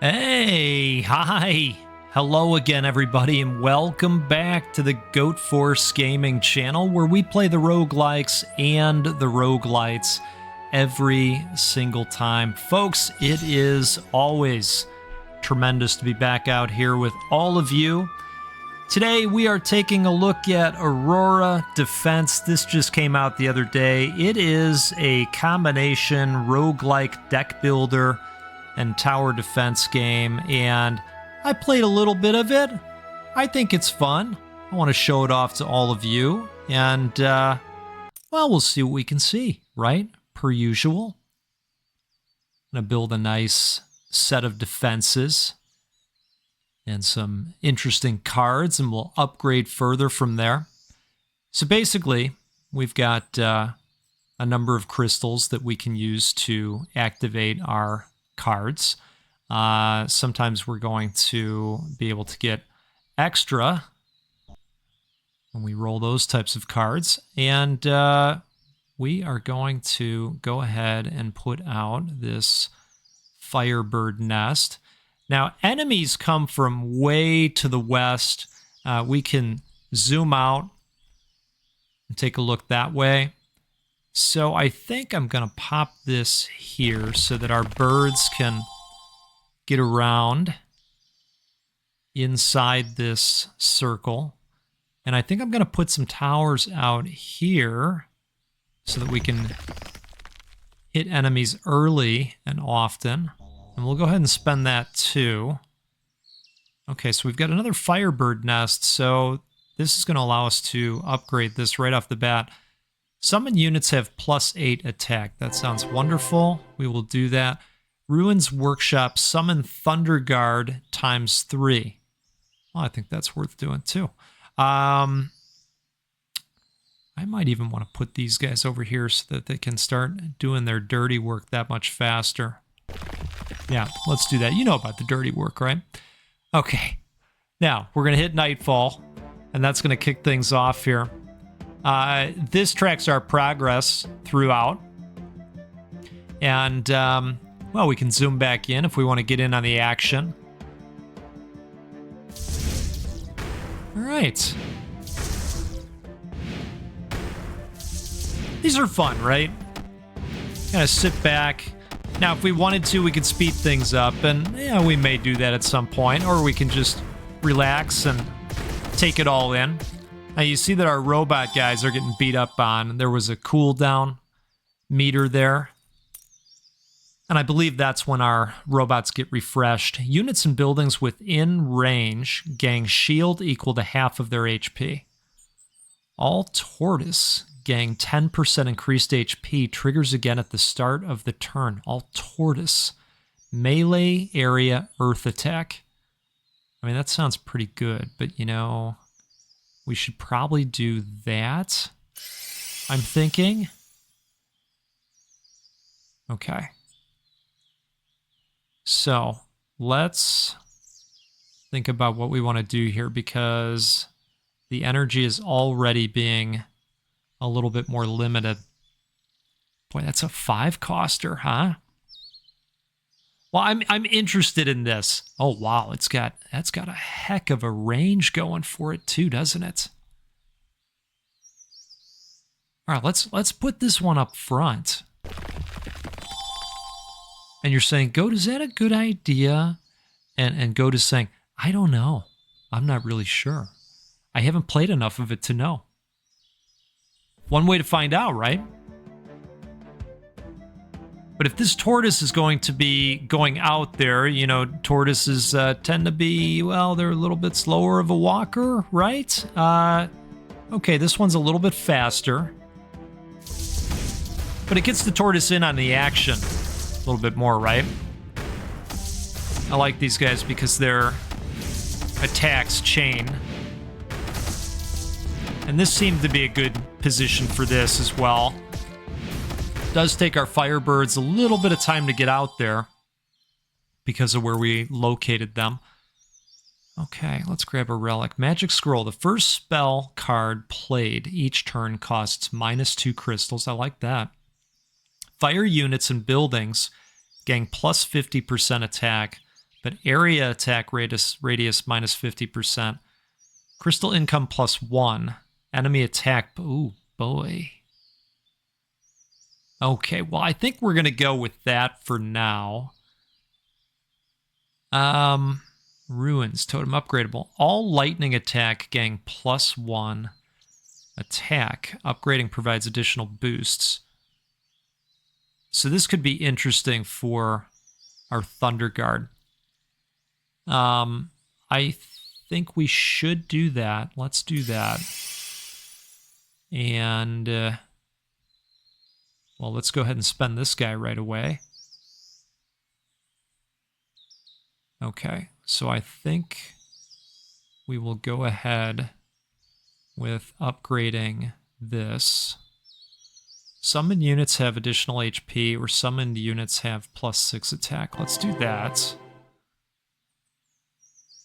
Hey, hi. Hello again, everybody, and welcome back to the Goat Force Gaming channel, where we play the roguelikes and the roguelites every single time. Folks, it is always tremendous to be back out here with all of you. Today, we are taking a look at Aurora Defense. This just came out the other day. It is a combination roguelike deck builder and tower defense game, and I played a little bit of it. I think it's fun. I want to show it off to all of you, and well, we'll see what we can see, right? Per usual. I'm gonna build a nice set of defenses and some interesting cards, and we'll upgrade further from there. So basically, we've got a number of crystals that we can use to activate our cards. Sometimes we're going to be able to get extra when we roll those types of cards. And we are going to go ahead and put out this Firebird nest. Now, enemies come from way to the west. We can zoom out and take a look that way. So I think I'm going to pop this here so that our birds can get around inside this circle. And I think I'm going to put some towers out here so that we can hit enemies early and often. And we'll go ahead and spend that too. Okay, so we've got another Firebird nest. So this is going to allow us to upgrade this right off the bat. Summon units have +8 attack. That sounds wonderful. We will do that. Ruins Workshop, summon Thunder Guard ×3. Well, I think that's worth doing too. I might even want to put these guys over here so that they can start doing their dirty work that much faster. Yeah, let's do that. You know about the dirty work, right? Okay. Now, we're going to hit Nightfall, and that's going to kick things off here. This tracks our progress throughout. And, well, we can zoom back in if we want to get in on the action. All right. These are fun, right? Kind of sit back. Now, if we wanted to, we could speed things up, and yeah, we may do that at some point, or we can just relax and take it all in. Now, you see that our robot guys are getting beat up on. There was a cooldown meter there. And I believe that's when our robots get refreshed. Units and buildings within range gain shield equal to half of their HP. All tortoise gain 10% increased HP. Triggers again at the start of the turn. All tortoise. Melee area earth attack. I mean, that sounds pretty good, but you know, we should probably do that, I'm thinking. Okay. So let's think about what we want to do here, because the energy is already being a little bit more limited. Boy, that's a 5-coster, huh? Well, I'm interested in this. Oh wow, that's got a heck of a range going for it too, doesn't it? All right, let's put this one up front. And you're saying, Goat, is that a good idea? And Goat is saying, I don't know. I'm not really sure. I haven't played enough of it to know. One way to find out, right? But if this tortoise is going to be going out there, you know, tortoises tend to be, well, they're a little bit slower of a walker, right? Okay, this one's a little bit faster. But it gets the tortoise in on the action a little bit more, right? I like these guys because their attacks chain. And this seemed to be a good position for this as well. Does take our Firebirds a little bit of time to get out there because of where we located them. Okay, let's grab a relic. Magic Scroll. The first spell card played each turn costs -2 crystals. I like that. Fire units and buildings gain plus 50% attack, But area attack radius minus 50%. Crystal income +1. Enemy attack. Ooh, boy. Okay, well, I think we're going to go with that for now. Ruins, totem upgradable. All lightning attack gain +1 attack. Upgrading provides additional boosts. So this could be interesting for our Thunder Guard. I think we should do that. Let's do that. And, well, let's go ahead and spend this guy right away. Okay, so I think we will go ahead with upgrading this. Summoned units have additional HP, or summoned units have +6 attack. Let's do that.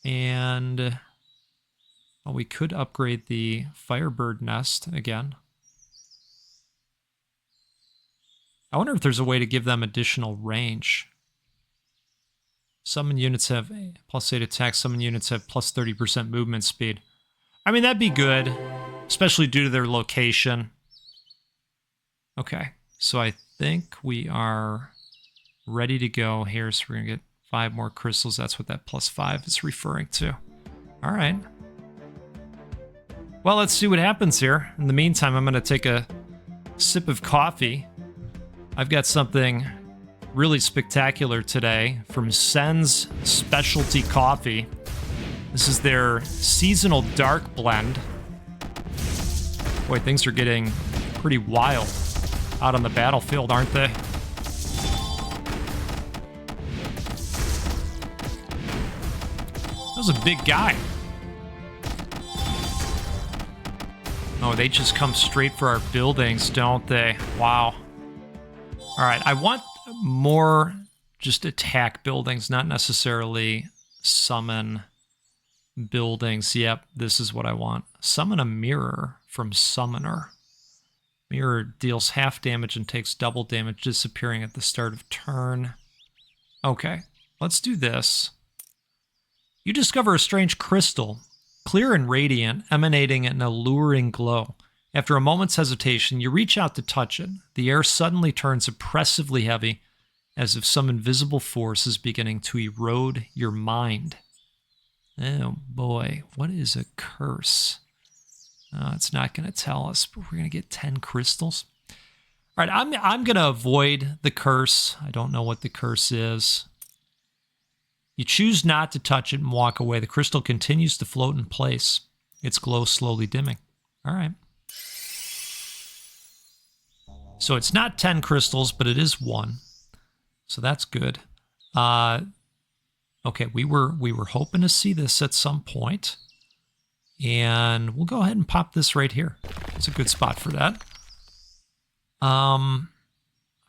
And well, we could upgrade the Firebird Nest again. I wonder if there's a way to give them additional range. Summon units have +8 attack. Summon units have +30% movement speed. I mean, that'd be good, especially due to their location. Okay, so I think we are ready to go here. So we're going to get 5 more crystals. That's what that +5 is referring to. All right. Well, let's see what happens here. In the meantime, I'm going to take a sip of coffee. I've got something really spectacular today from Sen's Specialty Coffee. This is their seasonal dark blend. Boy, things are getting pretty wild out on the battlefield, aren't they? That was a big guy. Oh, they just come straight for our buildings, don't they? Wow. All right, I want more just attack buildings, not necessarily summon buildings. Yep, this is what I want. Summon a mirror from Summoner. Mirror deals half damage and takes double damage, disappearing at the start of turn. Okay, let's do this. You discover a strange crystal, clear and radiant, emanating an alluring glow. After a moment's hesitation, you reach out to touch it. The air suddenly turns oppressively heavy, as if some invisible force is beginning to erode your mind. Oh boy, what is a curse? It's not going to tell us, but we're going to get 10 crystals. All right, I'm going to avoid the curse. I don't know what the curse is. You choose not to touch it and walk away. The crystal continues to float in place, its glow slowly dimming. All right. So it's not 10 crystals, but it is 1. So that's good. Okay, we were hoping to see this at some point. And we'll go ahead and pop this right here. It's a good spot for that.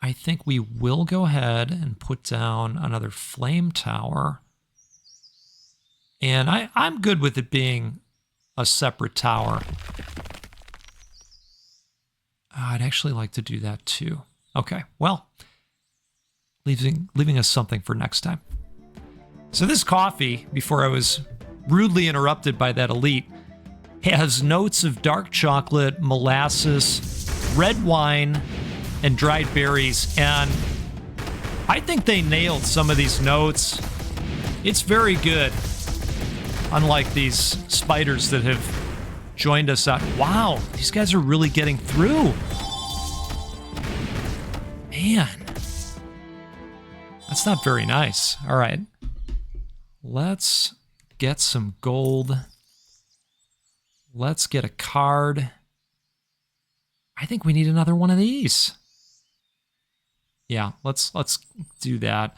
I think we will go ahead and put down another flame tower. And I'm good with it being a separate tower. I'd actually like to do that too. Okay, well, leaving us something for next time. So this coffee, before I was rudely interrupted by that elite, has notes of dark chocolate, molasses, red wine, and dried berries. And I think they nailed some of these notes. It's very good. Unlike these spiders that have joined us out. Wow, these guys are really getting through. Man, that's not very nice. All right, let's get some gold. Let's get a card. I think we need another one of these. Yeah, let's do that.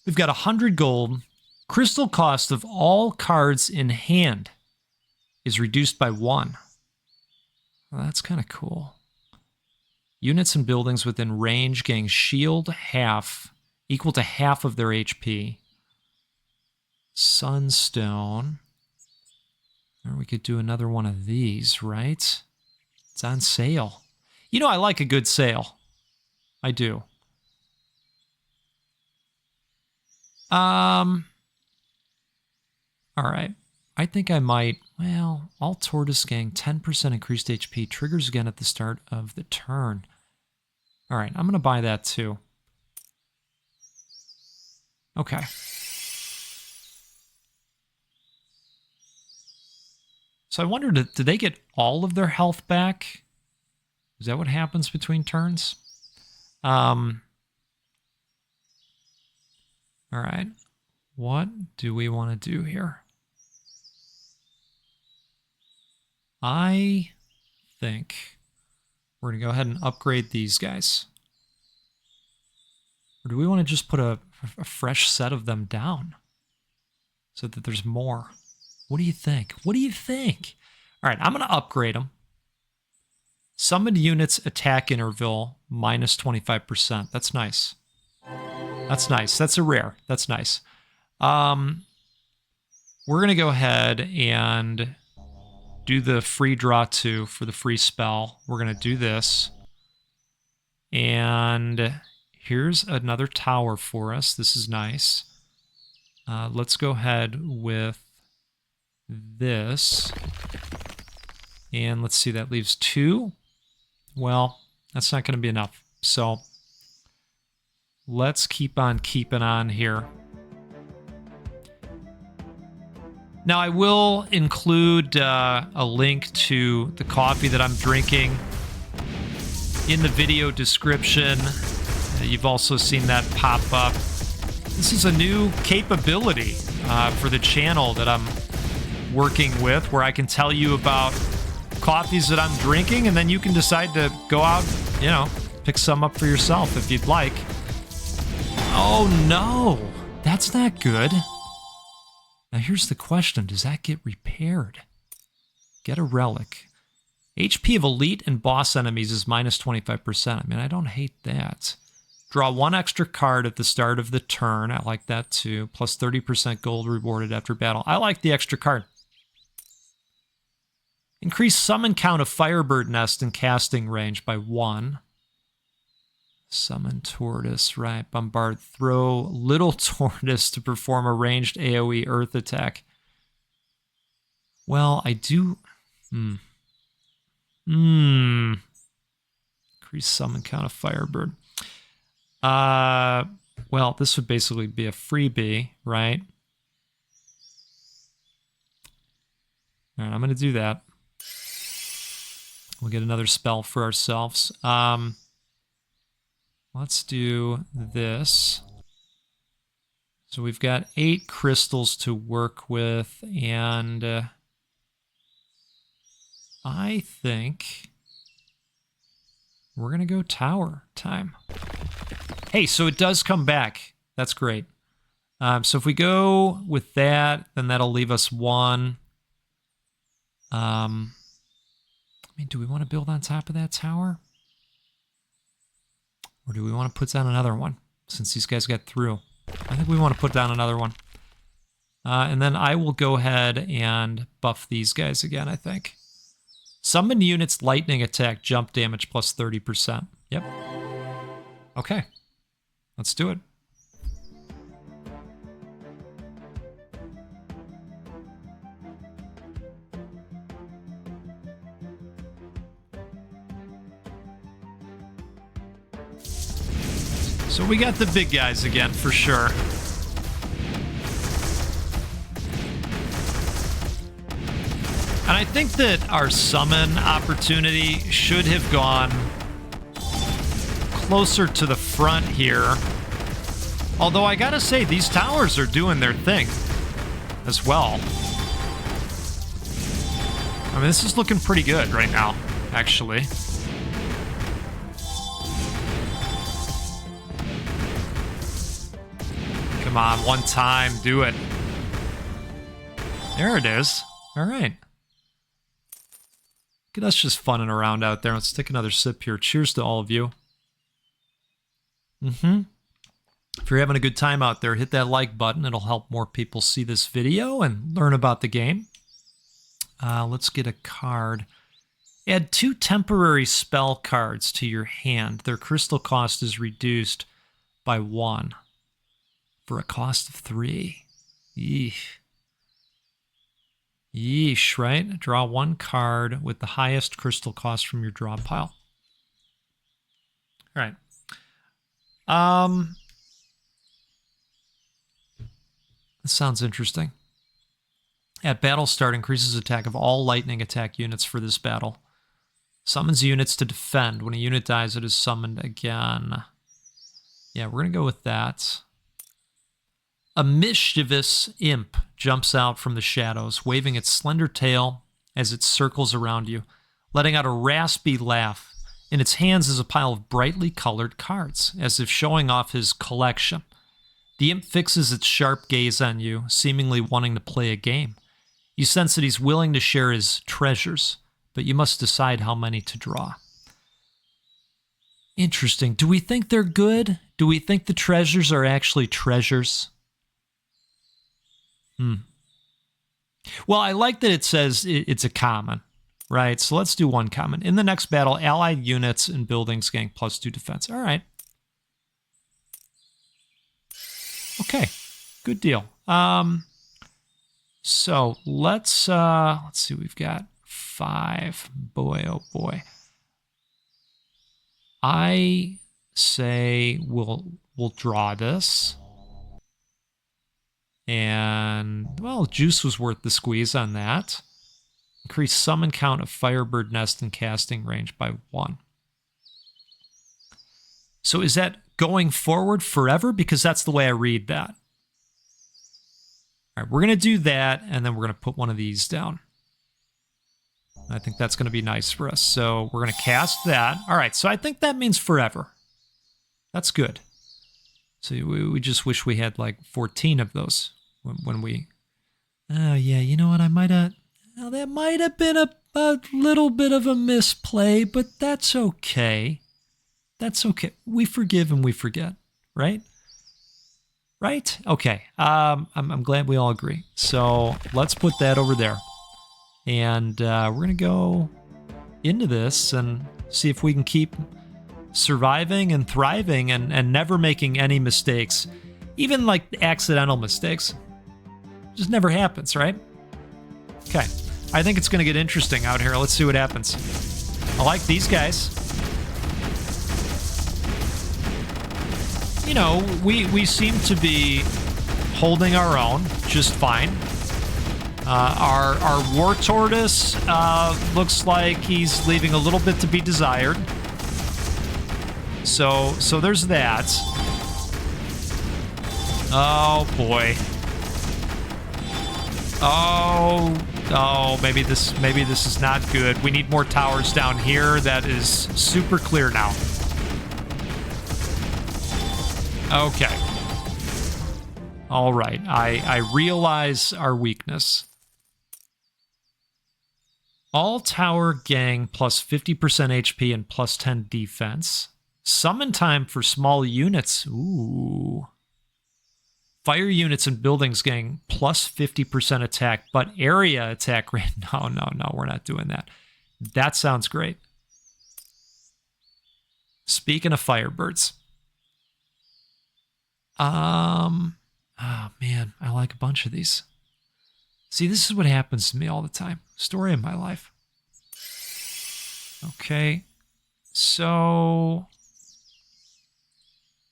We've got 100 gold. Crystal cost of all cards in hand is reduced by 1. Well, that's kind of cool. Units and buildings within range gain shield half, equal to half of their HP. Sunstone. Or we could do another one of these, right? It's on sale. You know, I like a good sale. I do. All right. I think I might, well, all Tortoise Gang, 10% increased HP, triggers again at the start of the turn. All right, I'm going to buy that too. Okay. So I wondered, did they get all of their health back? Is that what happens between turns? All right. What do we want to do here? I think we're going to go ahead and upgrade these guys. Or do we want to just put a fresh set of them down so that there's more? What do you think? What do you think? All right, I'm going to upgrade them. Summoned units attack interval minus 25%. That's nice. That's nice. That's a rare. That's nice. We're going to go ahead and do the free draw 2 for the free spell. We're going to do this. And here's another tower for us. This is nice. Let's go ahead with this. And let's see, that leaves 2. Well, that's not going to be enough. So let's keep on keeping on here. Now, I will include a link to the coffee that I'm drinking in the video description. You've also seen that pop up. This is a new capability for the channel that I'm working with, where I can tell you about coffees that I'm drinking, and then you can decide to go out, you know, pick some up for yourself if you'd like. Oh no, that's not good. Now here's the question, does that get repaired? Get a relic. HP of elite and boss enemies is minus 25%. I mean, I don't hate that. Draw 1 extra card at the start of the turn. I like that too. Plus 30% gold rewarded after battle. I like the extra card. Increase summon count of Firebird Nest and casting range by 1. Summon Tortoise, right. Bombard. Throw Little Tortoise to perform a ranged AoE Earth attack. Well, I do... Increase summon count of Firebird. Well, this would basically be a freebie, right? All right, I'm going to do that. We'll get another spell for ourselves. Let's do this. So we've got 8 crystals to work with, and I think we're going to go tower time. Hey, so it does come back. That's great. So if we go with that, then that'll leave us 1. I mean, do we want to build on top of that tower? Or do we want to put down another one, since these guys got through? I think we want to put down another one. And then I will go ahead and buff these guys again, I think. Summon units lightning attack, jump damage plus 30%. Yep. Okay. Let's do it. So we got the big guys again, for sure. And I think that our summon opportunity should have gone closer to the front here. Although I gotta say, these towers are doing their thing as well. I mean, this is looking pretty good right now, actually. Come on, one time, do it. There it is. All right. Look at us just funning around out there. Let's take another sip here. Cheers to all of you. If you're having a good time out there, hit that like button. It'll help more people see this video and learn about the game. Let's get a card. Add 2 temporary spell cards to your hand. Their crystal cost is reduced by 1. for a cost of 3. Yeesh. Yeesh, right? Draw 1 card with the highest crystal cost from your draw pile. All right. This sounds interesting. At battle start, increases attack of all lightning attack units for this battle. Summons units to defend. When a unit dies, it is summoned again. Yeah, we're going to go with that. A mischievous imp jumps out from the shadows, waving its slender tail as it circles around you, letting out a raspy laugh. In its hands is a pile of brightly colored cards, as if showing off his collection. The imp fixes its sharp gaze on you, seemingly wanting to play a game. You sense that he's willing to share his treasures, but you must decide how many to draw. Interesting. Do we think they're good? Do we think the treasures are actually treasures? Well, I like that it says it's a common, right? So let's do 1 common. In the next battle, allied units and buildings gain +2 defense. All right. Okay, good deal. So let's see. We've got 5. Boy, oh boy. I say we'll draw this. And, well, juice was worth the squeeze on that. Increase summon count of Firebird Nest and casting range by 1. So is that going forward forever? Because that's the way I read that. All right, we're going to do that, and then we're going to put one of these down. I think that's going to be nice for us. So we're going to cast that. All right, so I think that means forever. That's good. So we just wish we had like 14 of those when we... Oh, yeah, you know what? I might have... Well, that might have been a little bit of a misplay, but that's okay. That's okay. We forgive and we forget, right? Right? Okay. I'm glad we all agree. So let's put that over there. And we're going to go into this and see if we can keep surviving and thriving and never making any mistakes. Even like accidental mistakes. Just never happens, right? Okay. I think it's going to get interesting out here. Let's see what happens. I like these guys. You know, we seem to be holding our own just fine. Our war tortoise looks like he's leaving a little bit to be desired. So there's that. Oh boy. Oh, maybe this is not good. We need more towers down here. That is super clear now. Okay. All right. I realize our weakness. All tower gang plus 50% HP and plus 10 defense. Summon time for small units. Ooh. Fire units and buildings gang plus 50% attack, but area attack rate. No, we're not doing that. That sounds great. Speaking of Firebirds. Oh man, I like a bunch of these. See, this is what happens to me all the time. Story of my life. Okay. So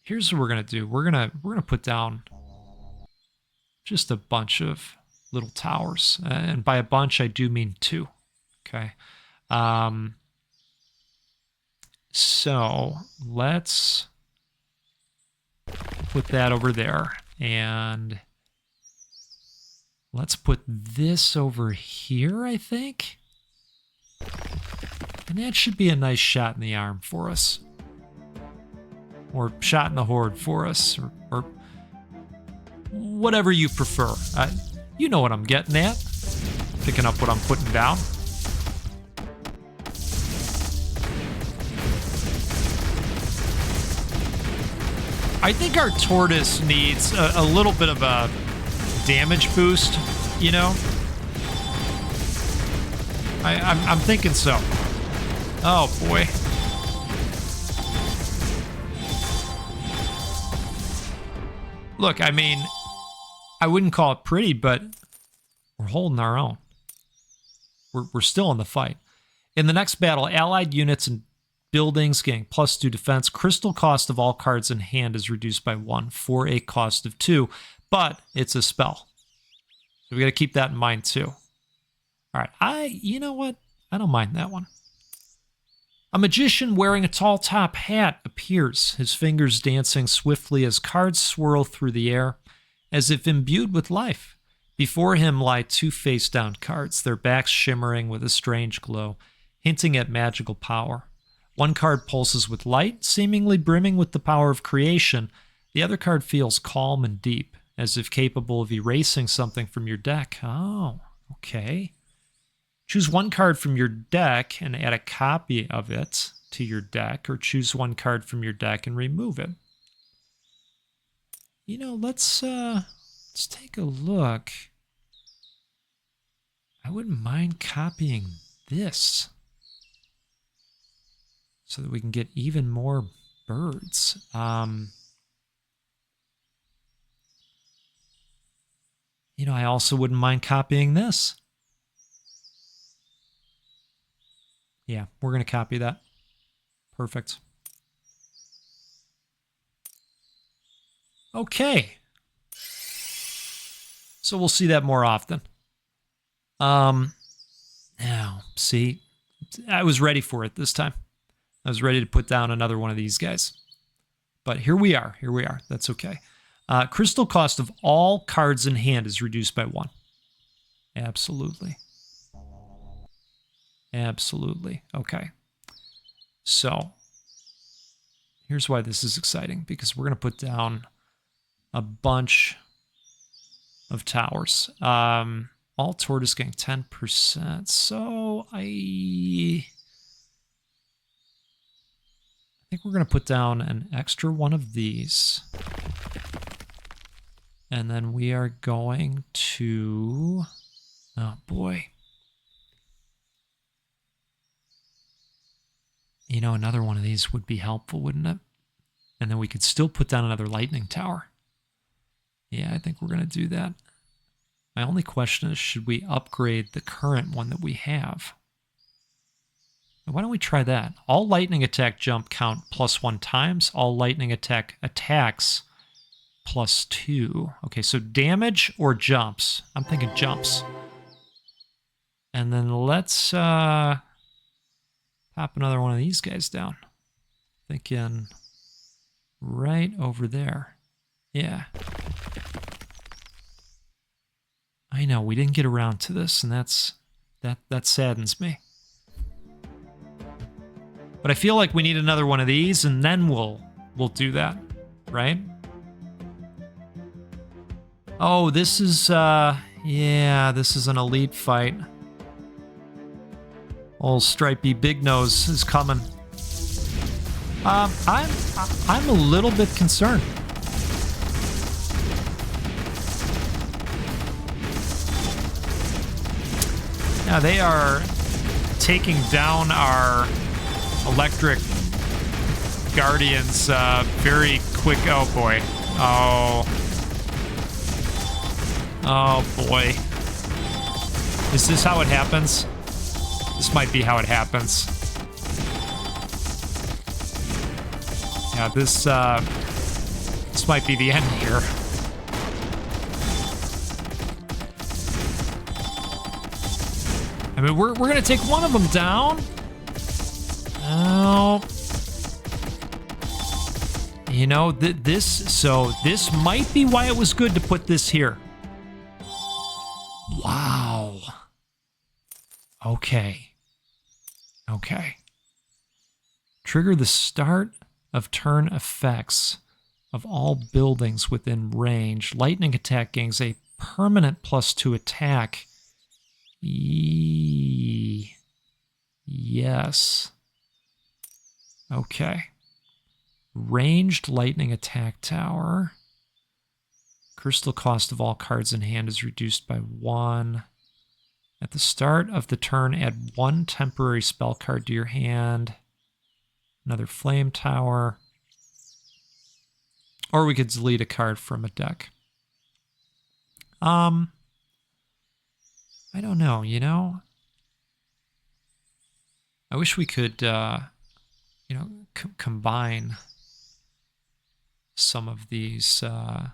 here's what we're gonna do. We're gonna put down just a bunch of little towers. And by a bunch, I do mean 2. Okay. So let's put that over there. And let's put this over here, I think. And that should be a nice shot in the arm for us. Or shot in the horde for us. Or whatever you prefer. You know what I'm getting at. Picking up what I'm putting down. I think our tortoise needs a little bit of a damage boost, you know? I'm thinking so. Oh, boy. Look, I mean, I wouldn't call it pretty, but we're holding our own. We're still in the fight. In the next battle, allied units and buildings gain +2 defense. Crystal cost of all cards in hand is reduced by 1 for a cost of 2, but it's a spell. So we got to keep that in mind too. All right, you know what? I don't mind that one. A magician wearing a tall top hat appears, his fingers dancing swiftly as cards swirl through the air, as if imbued with life. Before him lie 2 face-down cards, their backs shimmering with a strange glow, hinting at magical power. One card pulses with light, seemingly brimming with the power of creation. The other card feels calm and deep, as if capable of erasing something from your deck. Oh, okay. Choose one card from your deck and add a copy of it to your deck, or choose one card from your deck and remove it. You know, let's take a look. I wouldn't mind copying this so that we can get even more birds. You know, I also wouldn't mind copying this. Yeah, we're going to copy that. Perfect. Okay. So we'll see that more often. Now, see, I was ready for it this time. I was ready to put down another one of these guys. But here we are. Here we are. That's okay. Crystal cost of all cards in hand is reduced by 1. Absolutely. Absolutely. Okay. So, here's why this is exciting, because we're going to put down a bunch of towers. All tortoise getting 10%. So, I think we're going to put down an extra one of these. And then we are going to... Oh, boy. You know, another one of these would be helpful, wouldn't it? And then we could still put down another lightning tower. Yeah, I think we're going to do that. My only question is, should we upgrade the current one that we have? Why don't we try that? All lightning attack jump count +1 times. All lightning attack attacks +2. Okay, so damage or jumps? I'm thinking jumps. And then let's pop another one of these guys down. Thinking right over there. Yeah. I know, we didn't get around to this, and that saddens me. But I feel like we need another one of these, and then we'll do that, right? Oh, this is yeah, this is an elite fight. Old Stripey Big Nose is coming. I'm a little bit concerned. Yeah, they are taking down our electric guardians very quick. Oh boy. Oh boy. Is this how it happens? This might be how it happens. Yeah, this might be the end here. I mean, we're gonna take one of them down. Oh, you know, this might be why it was good to put this here. Wow. Okay. Okay. Trigger the start of turn effects of all buildings within range. Lightning attack gains a permanent +2 attack. Yes. Okay. Ranged lightning attack tower. Crystal cost of all cards in hand is reduced by 1. At the start of the turn, add 1 temporary spell card to your hand. Another flame tower. Or we could delete a card from a deck. I don't know, you know? I wish we could, you know, combine some of these, but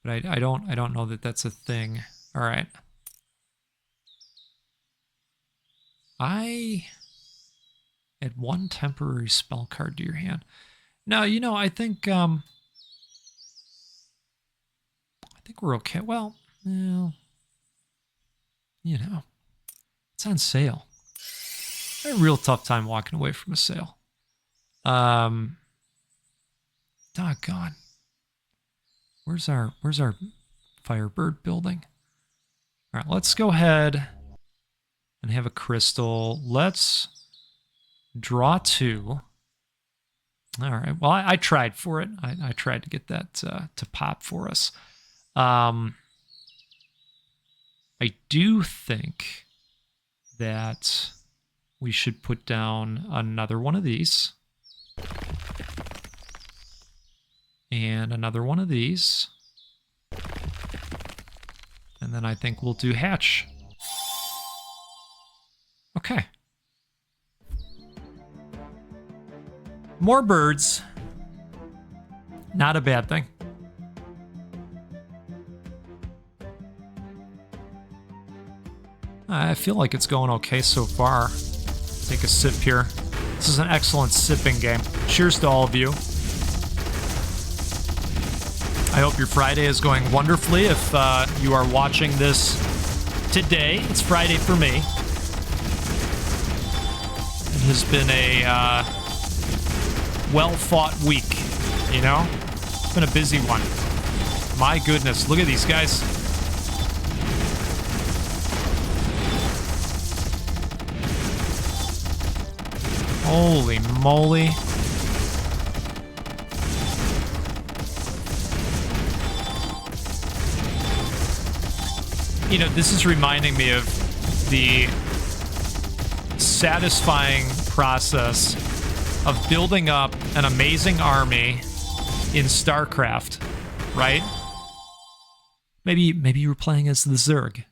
I don't know that that's a thing. All right. Add 1 temporary spell card to your hand. No, you know, I think we're okay. Well, you know, it's on sale. I had a real tough time walking away from a sale. Doggone. Where's our Firebird building? All right, let's go ahead and have a crystal. Let's draw 2. All right. Well, I tried for it. I tried to get that to pop for us. I do think that we should put down another one of these. And another one of these. And then I think we'll do hatch. Okay. More birds. Not a bad thing. I feel like it's going okay so far. Take a sip here. This is an excellent sipping game. Cheers to all of you. I hope your Friday is going wonderfully. If you are watching this today, it's Friday for me. It has been a well-fought week, you know? It's been a busy one. My goodness, look at these guys. Holy moly. You know, this is reminding me of the satisfying process of building up an amazing army in StarCraft, right? Maybe you were playing as the Zerg,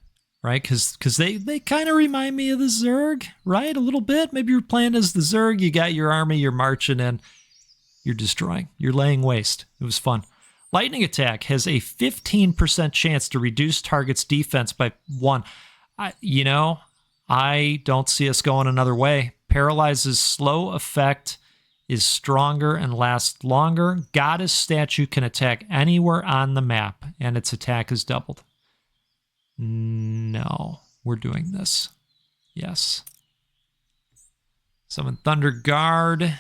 right? Because they kind of remind me of the Zerg, right? A little bit. Maybe you're playing as the Zerg. You got your army. You're marching in. You're destroying. You're laying waste. It was fun. Lightning attack has a 15% chance to reduce target's defense by 1. You know, I don't see us going another way. Paralyzes slow effect, is stronger and lasts longer. Goddess statue can attack anywhere on the map, and its attack is doubled. No, we're doing this. Yes. Summon Thunder Guard.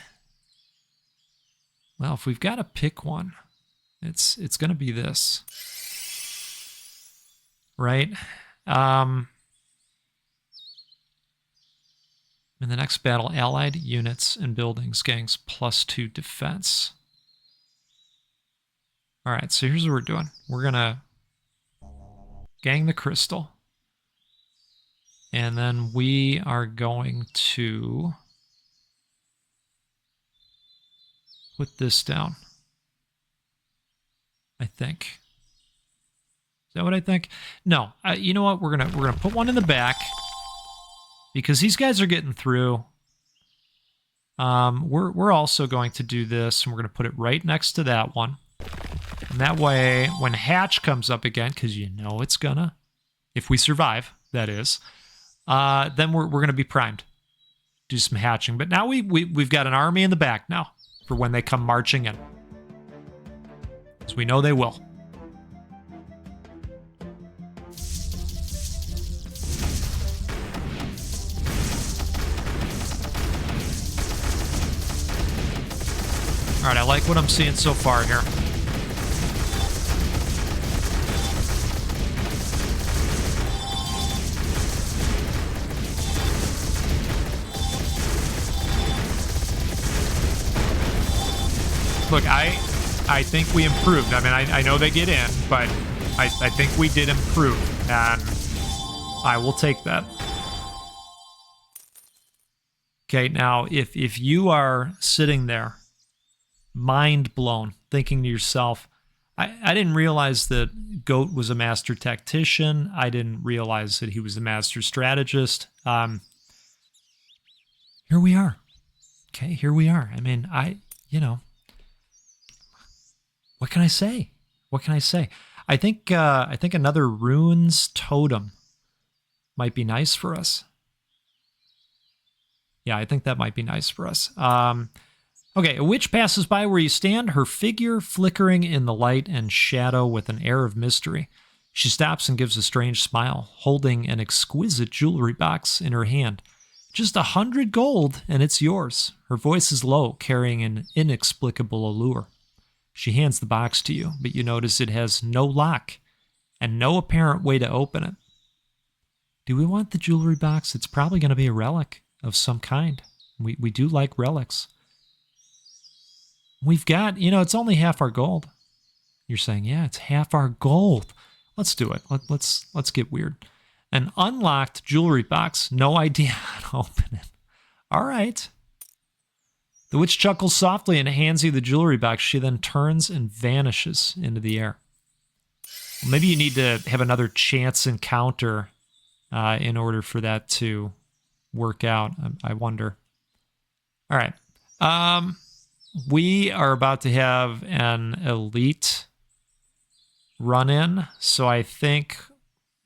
Well, if we've got to pick one, it's going to be this. Right? In the next battle, allied units and buildings gains +2 defense. All right, so here's what we're doing. We're going to gang the crystal. And then we are going to put this down. I think. Is that what I think? No. You know what? We're gonna put one in the back because these guys are getting through. We're also going to do this, and we're gonna put it right next to that one. And that way, when hatch comes up again, because you know it's gonna, if we survive, that is, then we're gonna be primed. Do some hatching. But now we've got an army in the back now for when they come marching in. So we know they will. All right, I like what I'm seeing so far here. Look, I think we improved. I mean, I know they get in, but I think we did improve, and I will take that. Okay, now, if you are sitting there mind blown, thinking to yourself, I didn't realize that Goat was a master tactician. I didn't realize that he was a master strategist. Here we are. Okay, here we are. I mean, what can I say? What can I say? I think another runes totem might be nice for us. Yeah, I think that might be nice for us. Okay, a witch passes by where you stand, her figure flickering in the light and shadow with an air of mystery. She stops and gives a strange smile, holding an exquisite jewelry box in her hand. Just 100 gold, and it's yours. Her voice is low, carrying an inexplicable allure. She hands the box to you, but you notice it has no lock and no apparent way to open it. Do we want the jewelry box? It's probably going to be a relic of some kind. We do like relics. We've got, it's only half our gold. You're saying, yeah, it's half our gold. Let's do it. Let's get weird. An unlocked jewelry box. No idea how to open it. All right. The witch chuckles softly and hands you the jewelry box. She then turns and vanishes into the air. Well, maybe you need to have another chance encounter in order for that to work out. I wonder. All right. We are about to have an elite run-in, so I think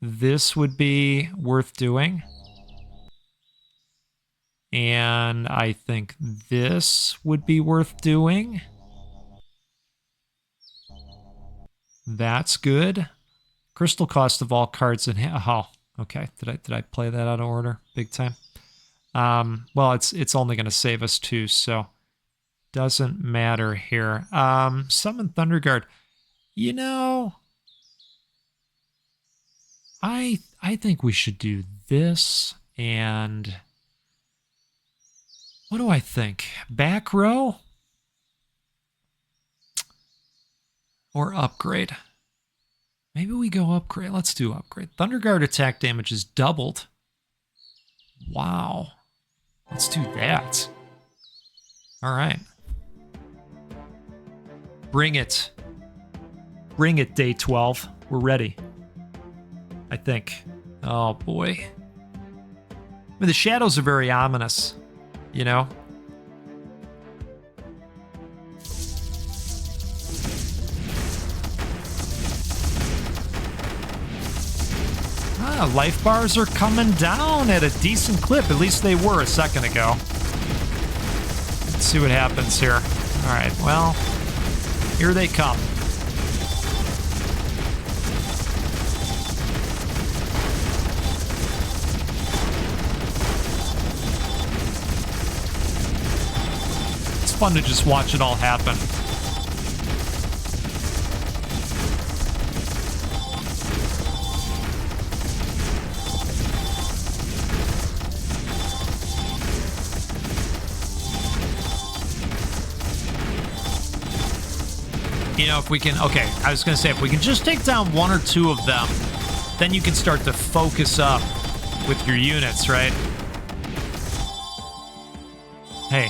this would be worth doing. And I think this would be worth doing. That's good. Crystal cost of all cards in hand. Oh, okay. Did I play that out of order? Big time. Well, it's only going to save us 2, so doesn't matter here. Summon Thunderguard. I think we should do this, and what do I think? Back row or upgrade? Maybe we go upgrade. Let's do upgrade. Thunderguard attack damage is doubled. Wow. Let's do that. All right. Bring it. Bring it, day 12. We're ready. I think. Oh, boy. I mean, the shadows are very ominous, Life bars are coming down at a decent clip. At least they were a second ago. Let's see what happens here. All right, well, here they come. It's fun to just watch it all happen. If we can, okay, I was going to say, if we can just take down 1 or 2 of them, then you can start to focus up with your units, right? Hey,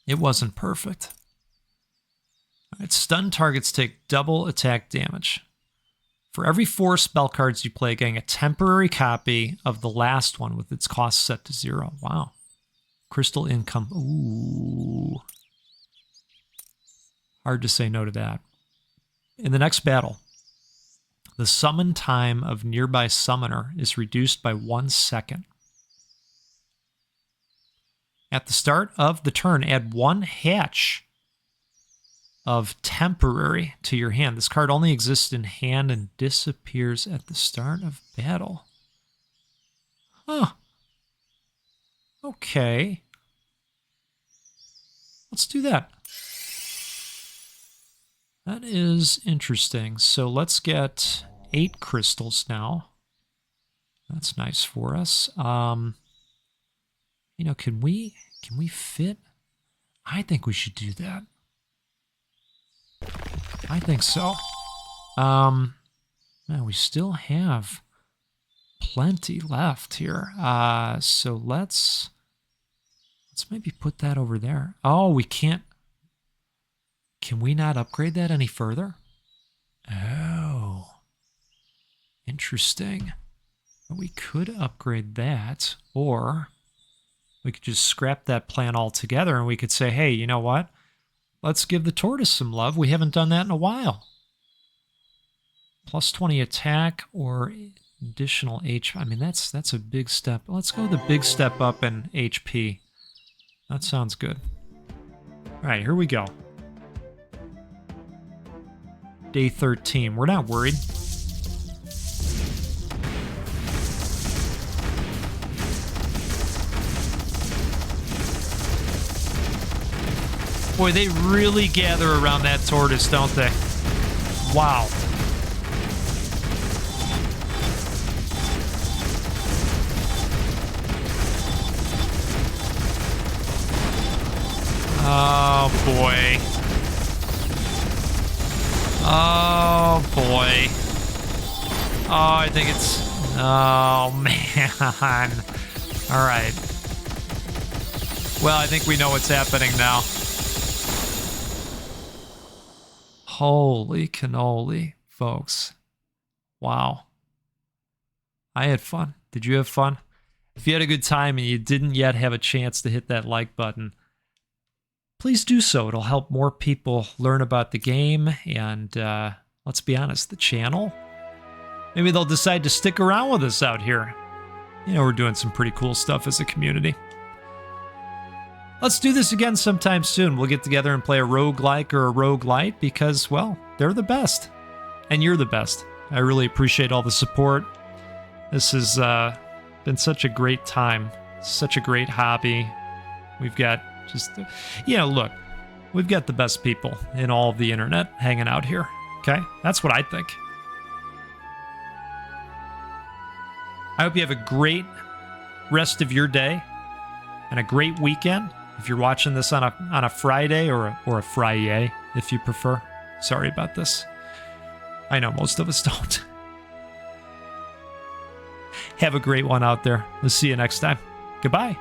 it wasn't perfect. All right, stun targets take double attack damage. For every 4 spell cards you play, getting a temporary copy of the last one with its cost set to 0. Wow. Crystal income. Ooh. Hard to say no to that. In the next battle, the summon time of nearby summoner is reduced by 1 second. At the start of the turn, add 1 hatch of temporary to your hand. This card only exists in hand and disappears at the start of battle. Huh. Okay. Let's do that. That is interesting. So let's get 8 crystals now. That's nice for us. Can we fit? I think we should do that. I think so. Man, we still have plenty left here. So let's maybe put that over there. Oh, we can't. Can we not upgrade that any further? Oh. Interesting. We could upgrade that, or we could just scrap that plan altogether and we could say, hey, you know what? Let's give the tortoise some love. We haven't done that in a while. Plus 20 attack or additional HP. I mean, that's a big step. Let's go the big step up in HP. That sounds good. All right, here we go. Day 13. We're not worried. Boy, they really gather around that tortoise, don't they? Wow. Oh, boy. Oh, boy. Oh, I think it's... Oh, man. All right. Well, I think we know what's happening now. Holy cannoli, folks. Wow. I had fun. Did you have fun? If you had a good time and you didn't yet have a chance to hit that like button, please do so. It'll help more people learn about the game and, let's be honest, the channel. Maybe they'll decide to stick around with us out here. You know, we're doing some pretty cool stuff as a community. Let's do this again sometime soon. We'll get together and play a roguelike or a roguelite because, well, they're the best. And you're the best. I really appreciate all the support. This has been such a great time. Such a great hobby. We've got just, you know, look, we've got the best people in all of the internet hanging out here. Okay? That's what I think. I hope you have a great rest of your day and a great weekend. If you're watching this on a Friday or a Friday, if you prefer. Sorry about this. I know most of us don't. Have a great one out there. We'll see you next time. Goodbye.